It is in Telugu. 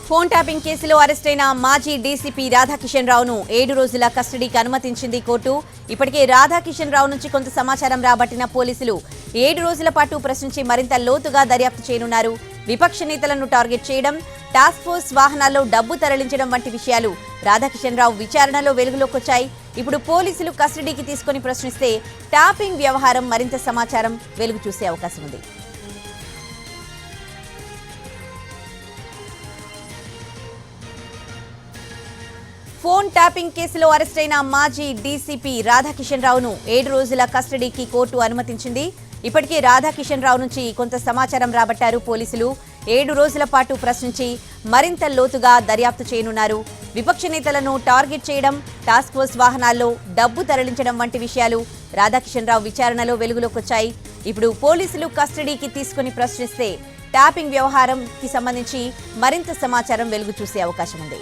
ఫోన్ ట్యాపింగ్ కేసులో అరెస్టైన మాజీ డీసీపీ రాధాకిషన్ రావును 7 రోజుల కస్టడీకి అనుమతించింది కోర్టు. ఇప్పటికే రాధాకిషన్ రావు నుంచి కొంత సమాచారం రాబట్టిన పోలీసులు 7 రోజుల పాటు ప్రశ్నించి మరింత లోతుగా దర్యాప్తు చేయనున్నారు. విపక్ష నేతలను టార్గెట్ చేయడం, టాస్క్ ఫోర్స్ వాహనాల్లో డబ్బు తరలించడం వంటి విషయాలు రాధాకిషన్ రావు విచారణలో వెలుగులోకొచ్చాయి. ఇప్పుడు పోలీసులు కస్టడీకి తీసుకుని ప్రశ్నిస్తే ట్యాపింగ్ వ్యవహారం మరింత సమాచారం వెలుగు చూసే అవకాశం ఉంది. ఫోన్ ట్యాపింగ్ కేసులో అరెస్టైన మాజీ డీసీపీ రాధాకిషన్ రావును 7 రోజుల కస్టడీకి కోర్టు అనుమతించింది. ఇప్పటికే రాధాకిషన్ రావు నుంచి కొంత సమాచారం రాబట్టారు పోలీసులు. 7 రోజుల పాటు ప్రశ్నించి మరింత లోతుగా దర్యాప్తు చేయనున్నారు. విపక్ష నేతలను టార్గెట్ చేయడం, టాస్క్ ఫోర్స్ వాహనాల్లో డబ్బు తరలించడం వంటి విషయాలు రాధాకిషన్ రావు విచారణలో వెలుగులోకొచ్చాయి. ఇప్పుడు పోలీసులు కస్టడీకి తీసుకుని ప్రశ్నిస్తే ట్యాపింగ్ వ్యవహారంకి సంబంధించి మరింత సమాచారం వెలుగు చూసే అవకాశం ఉంది.